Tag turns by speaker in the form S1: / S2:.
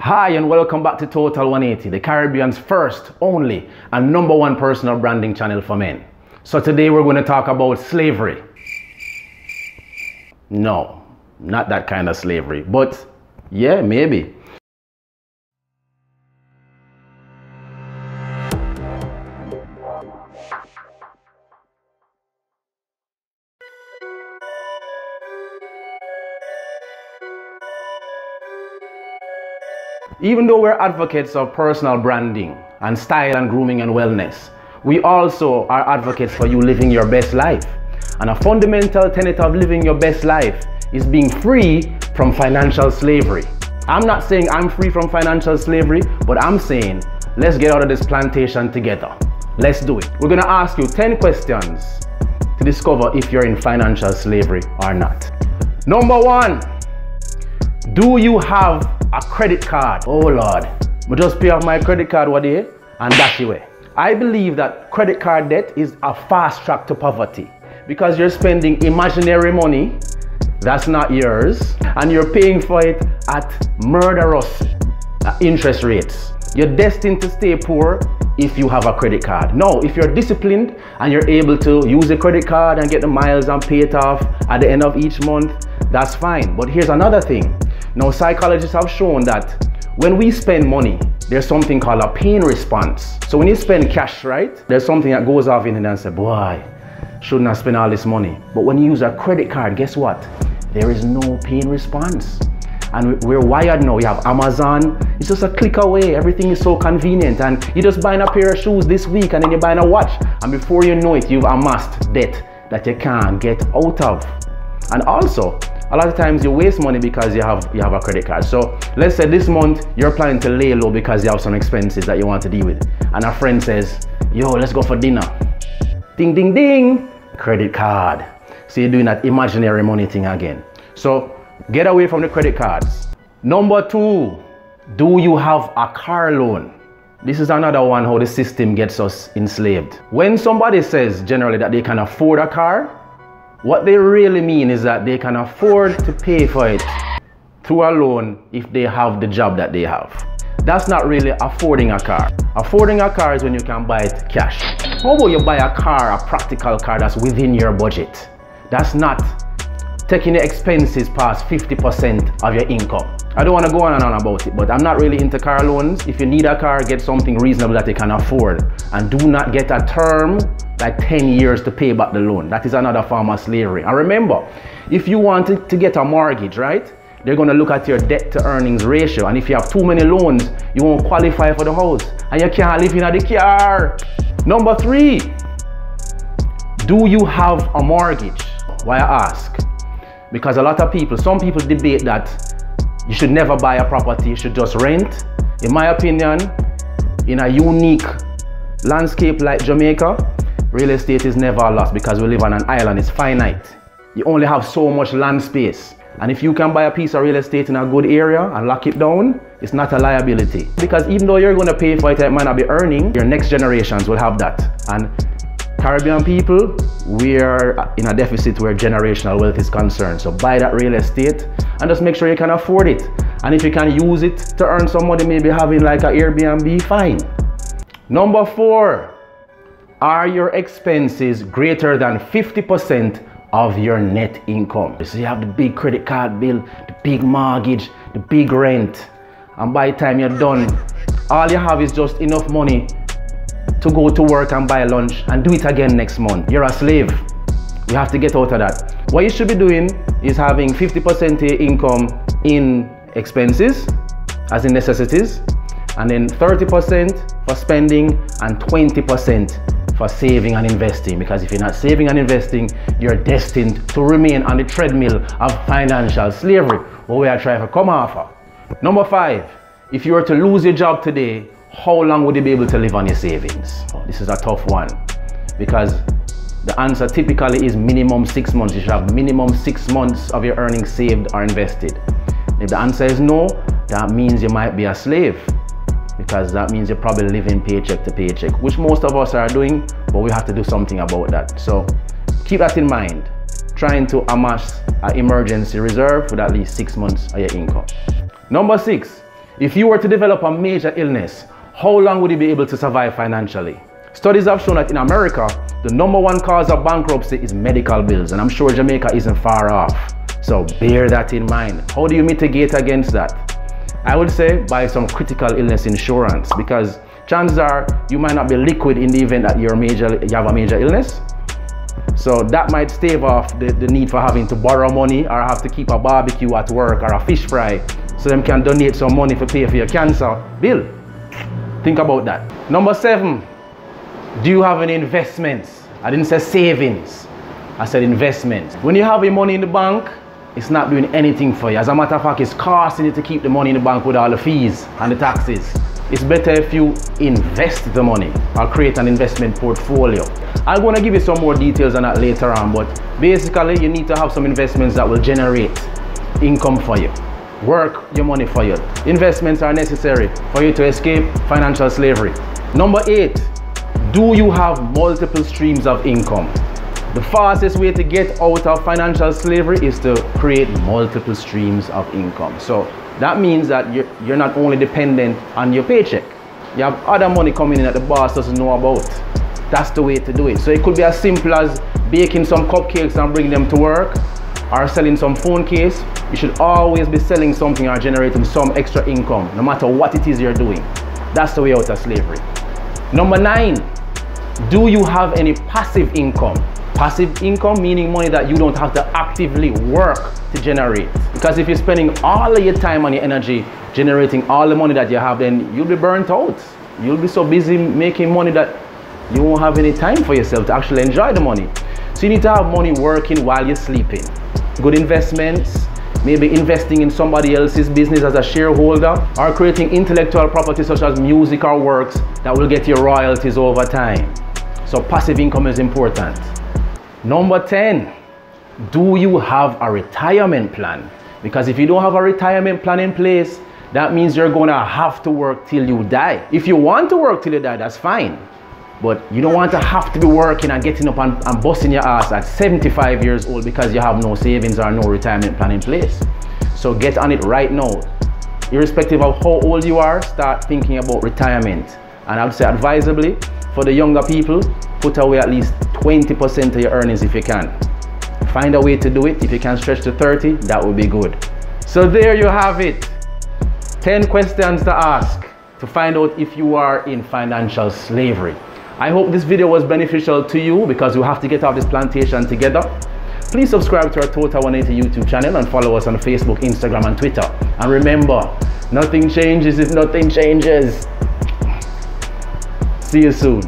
S1: Hi and welcome back to Total 180, the Caribbean's first, only, and #1 personal branding channel for men. So today we're going to talk about slavery. No, not that kind of slavery, but yeah, maybe. Even though we're advocates of personal branding and style and grooming and wellness, we also are advocates for you living your best life. And a fundamental tenet of living your best life is being free from financial slavery. I'm not saying I'm free from financial slavery, but I'm saying let's get out of this plantation together. Let's do it. We're going to ask you 10 questions to discover if you're in financial slavery or not. Number 1, do you have a credit card? Oh Lord, I just pay off my credit card one day and dash away. I believe that credit card debt is a fast track to poverty because you're spending imaginary money that's not yours and you're paying for it at murderous interest rates. You're destined to stay poor if you have a credit card. Now, if you're disciplined and you're able to use a credit card and get the miles and pay it off at the end of each month, that's fine. But here's another thing. Now, psychologists have shown that when we spend money, there's something called a pain response. So when you spend cash, right, there's something that goes off in and say, boy, shouldn't have spent all this money. But when you use a credit card, guess what? There is no pain response. And we're wired now. You have Amazon. It's just a click away. Everything is so convenient. And you're just buying a pair of shoes this week and then you're buying a watch. And before you know it, you've amassed debt that you can't get out of. And also, a lot of times you waste money because you have a credit card. So let's say this month you're planning to lay low because you have some expenses that you want to deal with. And a friend says, yo, let's go for dinner. Ding, ding, ding. Credit card. So you're doing that imaginary money thing again. So get away from the credit cards. Number 2, do you have a car loan? This is another one how the system gets us enslaved. When somebody says generally that they can afford a car, what they really mean is that they can afford to pay for it through a loan if they have the job that they have. That's not really affording a car. Affording a car is when you can buy it cash. How about you buy a car, a practical car that's within your budget? That's not taking the expenses past 50% of your income. I don't want to go on and on about it, but I'm not really into car loans. If you need a car, get something reasonable that you can afford. And do not get a term like 10 years to pay back the loan. That is another form of slavery. And remember, if you wanted to get a mortgage, right, they're going to look at your debt to earnings ratio. And if you have too many loans, you won't qualify for the house. And you can't live in the car. Number 3, do you have a mortgage? Why I ask? Because a lot of people, some people debate that you should never buy a property, you should just rent. In my opinion, in a unique landscape like Jamaica, real estate is never a loss because we live on an island, it's finite. You only have so much land space. And if you can buy a piece of real estate in a good area and lock it down, it's not a liability. Because even though you're going to pay for it, it might not be earning, your next generations will have that. And Caribbean people, we're in a deficit where generational wealth is concerned. So buy that real estate and just make sure you can afford it. And if you can use it to earn some money, maybe having like an Airbnb, fine. Number 4, are your expenses greater than 50% of your net income? So you have the big credit card bill, the big mortgage, the big rent. And by the time you're done, all you have is just enough money to go to work and buy lunch and do it again next month. You're a slave. You have to get out of that. What you should be doing is having 50% of your income in expenses, as in necessities, and then 30% for spending and 20% for saving and investing. Because if you're not saving and investing, you're destined to remain on the treadmill of financial slavery, where we are trying to come off of. Number 5, if you were to lose your job today, how long would you be able to live on your savings? This is a tough one because the answer typically is minimum 6 months. You should have minimum 6 months of your earnings saved or invested. If the answer is no, that means you might be a slave because that means you're probably living paycheck to paycheck, which most of us are doing, but we have to do something about that. So keep that in mind. Trying to amass an emergency reserve with at least 6 months of your income. Number 6, If you were to develop a major illness, how long would you be able to survive financially? Studies have shown that in America, the #1 cause of bankruptcy is medical bills, and I'm sure Jamaica isn't far off. So bear that in mind. How do you mitigate against that? I would say buy some critical illness insurance, because chances are you might not be liquid in the event that you have a major illness. So that might stave off the need for having to borrow money or have to keep a barbecue at work or a fish fry so them can donate some money to pay for your cancer bill. Think about that. Number 7, do you have any investments? I didn't say savings, I said investments. When you have your money in the bank, it's not doing anything for you. As a matter of fact, it's costing you to keep the money in the bank with all the fees and the taxes. It's better if you invest the money or create an investment portfolio. I'm going to give you some more details on that later on, but basically you need to have some investments that will generate income for you, work your money for you. Investments are necessary for you to escape financial slavery. Number 8, do you have multiple streams of income? The fastest way to get out of financial slavery is to create multiple streams of income. So that means that you're not only dependent on your paycheck. You have other money coming in that the boss doesn't know about. That's the way to do it. So it could be as simple as baking some cupcakes and bringing them to work, or selling some phone case. You should always be selling something or generating some extra income, no matter what it is you're doing. That's the way out of slavery. Number 9, do you have any passive income? Passive income meaning money that you don't have to actively work to generate. Because if you're spending all of your time and your energy generating all the money that you have, then you'll be burnt out. You'll be so busy making money that you won't have any time for yourself to actually enjoy the money. So you need to have money working while you're sleeping. Good investments, maybe investing in somebody else's business as a shareholder, or creating intellectual property such as music or works that will get you royalties over time. So passive income is important. Number 10, do you have a retirement plan? Because if you don't have a retirement plan in place, that means you're gonna have to work till you die. If you want to work till you die, that's fine. But you don't want to have to be working and getting up and busting your ass at 75 years old because you have no savings or no retirement plan in place. So get on it right now. Irrespective of how old you are, start thinking about retirement. And I would say advisably, for the younger people, put away at least 20% of your earnings if you can. Find a way to do it. If you can stretch to 30, that would be good. So there you have it. 10 questions to ask to find out if you are in financial slavery. I hope this video was beneficial to you, because we have to get off this plantation together. Please subscribe to our Total 180 YouTube channel and follow us on Facebook, Instagram and Twitter. And remember, nothing changes if nothing changes. See you soon.